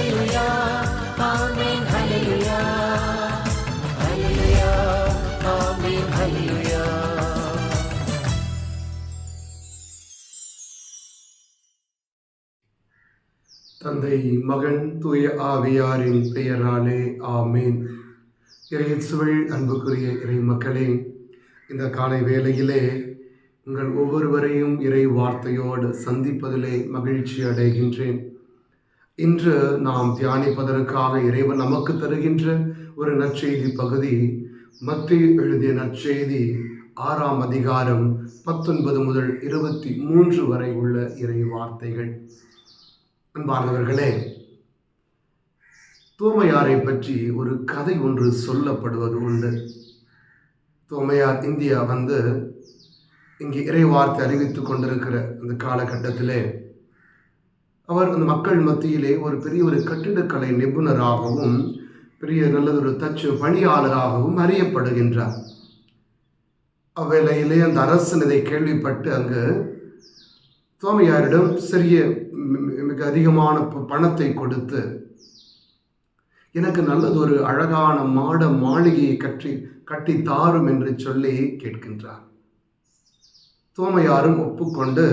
hallelujah, amen, hallelujah, hallelujah, amen, hallelujah. தந்தை, மகன், தூய ஆவியாரின் பெயராலே ஆமேன். இறையேசுவில் அன்புக்குரிய இறை மக்களே, இந்த காலை வேளையிலே உங்கள் ஒவ்வொருவரையும் இறை வார்த்தையோடு சந்திப்பதிலே மகிழ்ச்சி அடைகின்றேன். இன்று நாம் தியானிப்பதற்காக இறைவன் நமக்கு தருகின்ற ஒரு நற்செய்தி பகுதி மத்தேயு எழுதிய நற்செய்தி 6ஆம் அதிகாரம் 19 முதல் 23 வரை உள்ள இறை வார்த்தைகள். அன்பானவர்களே, தோமையாரை பற்றி ஒரு கதை ஒன்று சொல்லப்படுவது உண்டு. தோமையார் இந்தியா வந்து இங்கே இறை வார்த்தை அறிவித்துக் கொண்டிருக்கிற அந்த காலகட்டத்திலே அவர் அந்த மக்கள் மத்தியிலே ஒரு பெரிய ஒரு கட்டிடக்கலை நிபுணராகவும் பெரிய நல்லதொரு தச்சு பணியாளராகவும் அறியப்படுகின்றார். அவ்வேளையிலே அந்த அரசன் இதை கேள்விப்பட்டு அங்கு தோமையாரிடம் மிக அதிகமான பணத்தை கொடுத்து எனக்கு நல்லதொரு அழகான மாட மாளிகையை கட்டி தாரும் என்று சொல்லி கேட்கின்றார். தோமையாரும் ஒப்புக்கொண்டு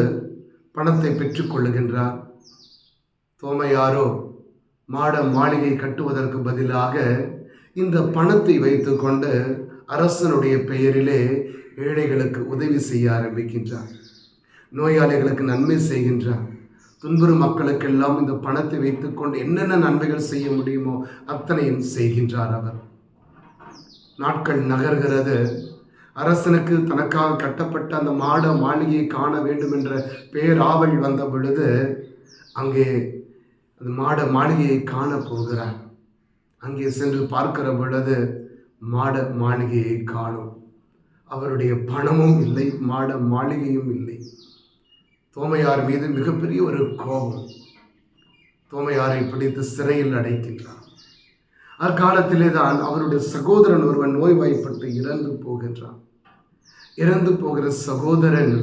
பணத்தை பெற்றுக்கொள்ளுகின்றார். தோமையாரோ மாட மாளிகை கட்டுவதற்கு பதிலாக இந்த பணத்தை வைத்துக்கொண்டு அரசனுடைய பெயரிலே ஏழைகளுக்கு உதவி செய்ய ஆரம்பிக்கின்றார். நோயாளிகளுக்கு நன்மை செய்கின்றார். துன்புறும் மக்களுக்கெல்லாம் இந்த பணத்தை வைத்துக்கொண்டு என்னென்ன நன்மைகள் செய்ய முடியுமோ அத்தனையும் செய்கின்றார் அவர். நாட்கள் நகர்கிறது. அரசனுக்கு தனக்காக கட்டப்பட்ட அந்த மாட மாளிகையை காண வேண்டும் என்ற பேராவல் வந்த பொழுது அங்கே அந்த மாட மாளிகையை காண போகிறார். அங்கே சென்று பார்க்கிற பொழுது மாட மாளிகையை காணும். அவருடைய பணமும் இல்லை, மாட மாளிகையும் இல்லை. தோமையார் மீது மிகப்பெரிய ஒரு கோபம். தோமையாரை பிடித்து சிறையில் அடைக்கின்றார். அக்காலத்திலே தான் அவருடைய சகோதரன் ஒருவன் நோய்வாய்ப்பட்டு இறந்து போகின்றான். இறந்து போகிற சகோதரன்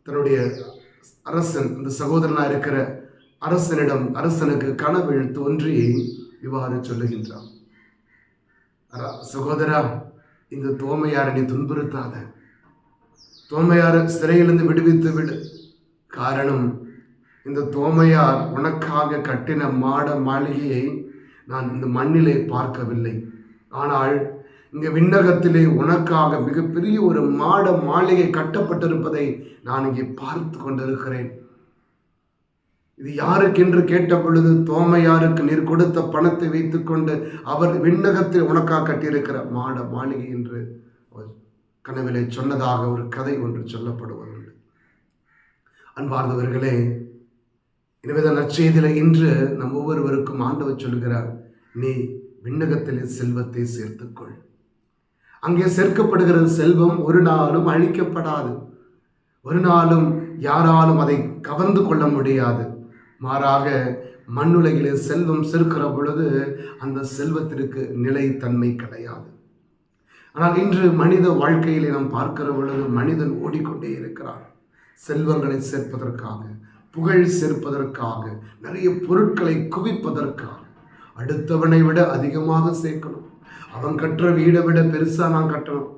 தன்னுடைய அரசன், அந்த சகோதரனாக இருக்கிற அரசனுக்கு கனவில் தோன்றி இவ்வாறு சொல்லுகின்றான். சகோதரா, இந்த தோமையாரை நீ துன்புறுத்தாத, தோமையாரை சிறையிலிருந்து விடுவித்து விடு. காரணம், இந்த தோமையார் உனக்காக கட்டின மாட மாளிகையை நான் இந்த மண்ணிலே பார்க்கவில்லை. ஆனால் இங்கே விண்ணகத்திலே உனக்காக மிகப்பெரிய ஒரு மாட மாளிகை கட்டப்பட்டிருப்பதை நான் இங்கே பார்த்து கொண்டிருக்கிறேன். இது யாருக்கென்று கேட்ட பொழுது, தோமையாருக்கு நீர் கொடுத்த பணத்தை வைத்துக்கொண்டு அவர் விண்ணகத்தில் உனக்காக கட்டியிருக்கிற மாட மாளிகை என்று கனவிலே சொன்னதாக ஒரு கதை ஒன்று சொல்லப்படுவது. அன்பார்ந்தவர்களே, எனவே நற்செய்தியில இன்று நம் ஒவ்வொருவருக்கும் ஆண்டவர் சொல்கிறார், நீ விண்ணகத்திலே செல்வத்தை சேர்த்துக்கொள். அங்கே சேர்க்கப்படுகிற செல்வம் ஒரு நாளும் அழிக்கப்படாது. ஒரு நாளும் யாராலும் அதை கவர்ந்து கொள்ள முடியாது. மாறாக மண்ணுலகிலே செல்வம் சேர்க்கிற பொழுது அந்த செல்வத்திற்கு நிலைத்தன்மை கிடையாது. ஆனால் இன்று மனித வாழ்க்கையிலே நாம் பார்க்கிற பொழுது மனிதன் ஓடிக்கொண்டே இருக்கிறான். செல்வங்களை சேர்ப்பதற்காக, புகழ் சேர்ப்பதற்காக, நிறைய பொருட்களை குவிப்பதற்காக, அடுத்தவனை விட அதிகமாக சேர்க்கணும், அவன் கட்டுற வீடை விட பெருசா நான் கட்டணும்,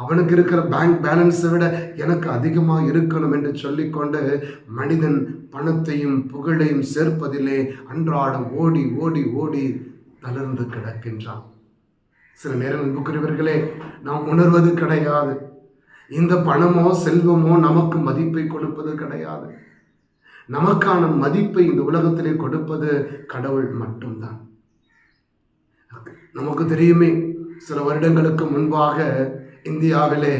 அவனுக்கு இருக்கிற பேங்க் பேலன்ஸை விட எனக்கு அதிகமாக இருக்கணும் என்று சொல்லிக்கொண்டு மனிதன் பணத்தையும் புகழையும் சேர்ப்பதிலே அன்றாடம் ஓடி ஓடி ஓடி தளர்ந்து கிடக்கின்றான். சில நேரம் அன்புக்குரியவர்களே, நாம் உணர்வது கிடையாது. இந்த பணமோ செல்வமோ நமக்கு மதிப்பை கொடுப்பது கிடையாது. நமக்கான மதிப்பை இந்த உலகத்திலே கொடுப்பது கடவுள் மட்டும்தான். நமக்கு தெரியுமே, சில வருடங்களுக்கு முன்பாக இந்தியாவிலே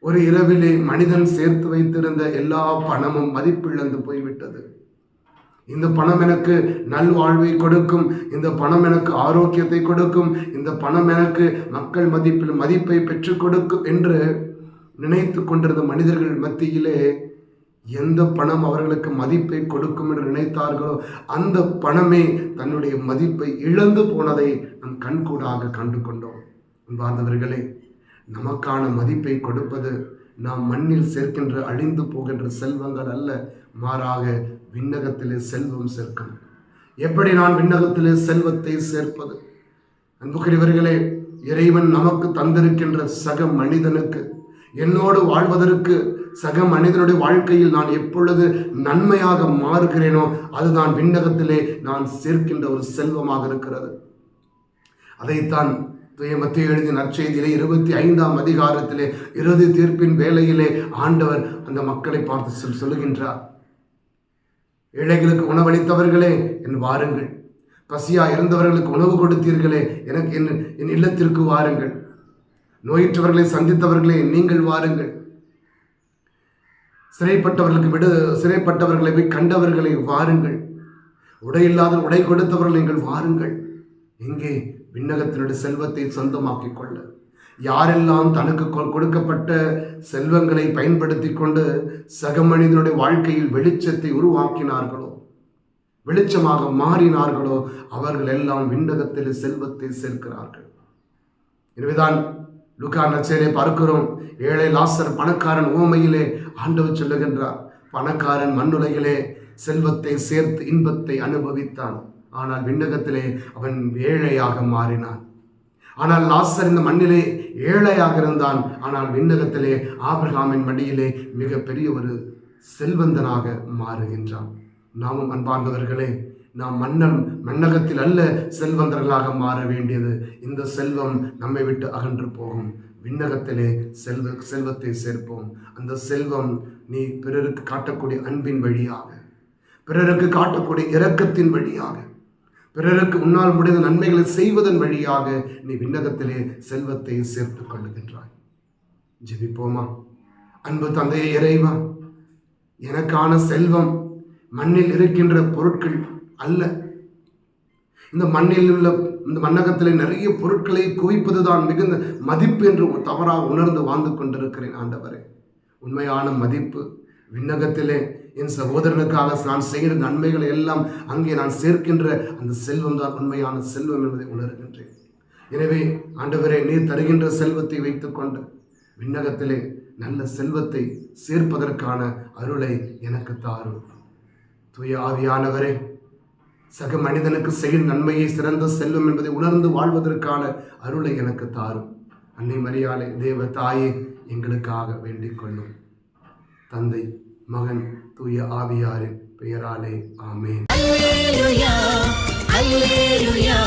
ஒரு இரவிலே மனிதன் சேர்த்து வைத்திருந்த எல்லா பணமும் மதிப்பிழந்து போய்விட்டது. இந்த பணம் எனக்கு நல்வாழ்வை கொடுக்கும், இந்த பணம் எனக்கு ஆரோக்கியத்தை கொடுக்கும், இந்த பணம் எனக்கு மக்கள் மதிப்பில் மதிப்பை பெற்றுக் கொடுக்கும் என்று நினைத்து கொண்டிருந்த மனிதர்கள் மத்தியிலே எந்த பணம் அவர்களுக்கு மதிப்பை கொடுக்கும் என்று நினைத்தார்களோ அந்த பணமே தன்னுடைய மதிப்பை இழந்து போனதை நம் கண்கூடாக கண்டு கொண்டோம். அன்பார்ந்தவர்களே, நமக்கான மதிப்பை கொடுப்பது நாம் மண்ணில் சேர்க்கின்ற அழிந்து போகின்ற செல்வங்கள் அல்ல, மாறாக விண்ணகத்திலே செல்வம் சேர்க்கணும். எப்படி நான் விண்ணகத்திலே செல்வத்தை சேர்ப்பது? அன்புக்குரியவர்களே, இறைவன் நமக்கு தந்திருக்கின்ற சக மனிதனுக்கு, என்னோடு வாழ்வதற்கு, சக மனிதனுடைய வாழ்க்கையில் நான் எப்பொழுது நன்மையாக மாறுகிறேனோ அதுதான் விண்ணகத்திலே நான் சேர்க்கின்ற ஒரு செல்வமாக இருக்கிறது. அதைத்தான் மத்தேயு எழுதிய நற்செய்தியிலே 25ஆம் அதிகாரத்திலே இறுதி தீர்ப்பின் வேளையிலே ஆண்டவர் அந்த மக்களை பார்த்து சொல்லுகின்றார், ஏழைகளுக்கு உணவளித்தவர்களே என் வாருங்கள், பசியா இருந்தவர்களுக்கு உணவு கொடுத்தீர்களே எனக்கு என் இல்லத்திற்கு வாருங்கள், நோயிற்றவர்களை சந்தித்தவர்களே நீங்கள் வாருங்கள், சிறைப்பட்டவர்களை போய் கண்டவர்களை வாருங்கள், உடையில்லாத உடை கொடுத்தவர்கள் நீங்கள் வாருங்கள். எங்கே? விண்ணகத்தினுடைய செல்வத்தை சொந்தமாக்கிக் கொள்ள. யாரெல்லாம் தனக்கு கொடுக்கப்பட்ட செல்வங்களை பயன்படுத்தி கொண்டு சக மனிதனுடைய வாழ்க்கையில் வெளிச்சத்தை உருவாக்கினார்களோ, வெளிச்சமாக மாறினார்களோ, அவர்கள் எல்லாம் விண்ணகத்தில் செல்வத்தை சேர்க்கிறார்கள். எனவேதான் லூக்கா நற்செய்தியிலே பார்க்கிறோம், ஏழை லாசர் பணக்காரன் உவமையிலே ஆண்டவர் சொல்லுகின்றார், பணக்காரன் மண்ணுலகிலே செல்வத்தை சேர்த்து இன்பத்தை அனுபவித்தான், ஆனால் விண்ணகத்திலே அவன் ஏழையாக மாறினான். ஆனால் லாசர் இந்த மண்ணிலே ஏழையாக இருந்தான், ஆனால் விண்ணகத்திலே ஆபிரகாமின் மடியிலே மிக பெரிய ஒரு செல்வந்தனாக மாறுகின்றான். நாமும் அன்பார்ந்தவர்களே, நாம் மண்ணகத்தில் அல்ல செல்வந்தர்களாக மாற வேண்டியது. இந்த செல்வம் நம்மை விட்டு அகன்று போகும். விண்ணகத்திலே செல்வத்தை சேர்ப்போம். அந்த செல்வம் நீ பிறருக்கு காட்டக்கூடிய அன்பின் வழியாக, பிறருக்கு காட்டக்கூடிய இரக்கத்தின் வழியாக, பிறருக்கு உன்னால் முடிந்த நன்மைகளை செய்வதன் வழியாக நீ விண்ணகத்திலே செல்வத்தை சேர்த்துக் கொள்ளுகின்றாய். ஜெபிப்போமா. அன்பு தந்தையே இறைவா, எனக்கான செல்வம் மண்ணில் இருக்கின்ற பொருட்கள் அல்ல. இந்த மண்ணில் உள்ள இந்த மண்ணகத்திலே நிறைய பொருட்களை குவிப்பதுதான் மிகுந்த மதிப்பு என்று தவறாக உணர்ந்து வாழ்ந்து கொண்டிருக்கிறேன். ஆண்டவரே, உண்மையான மதிப்பு விண்ணகத்திலே என் சகோதரனுக்காக நான் செய்கிற நன்மைகளை எல்லாம் அங்கே நான் சேர்க்கின்ற அந்த செல்வம் தான் உண்மையான செல்வம் என்பதை உணர்கின்றேன். எனவே ஆண்டவரே, நீர் தருகின்ற செல்வத்தை வைத்துக்கொண்டு விண்ணகத்திலே நல்ல செல்வத்தை சேர்ப்பதற்கான அருளை எனக்கு தாரும். தூய ஆவியானவரே, சக மனிதனுக்கு செய்யும் நன்மையை சிறந்த செல்வம் என்பதை உணர்ந்து வாழ்வதற்கான அருளை எனக்கு தாரும். அன்னை மரியாளே, தேவ தாயே, எங்களுக்காக வேண்டிக் கொள்ளும். தந்தை, மகன், தூய ஆவியாரின் பெயராலே ஆமென். அல்லேலூயா, அல்லேலூயா.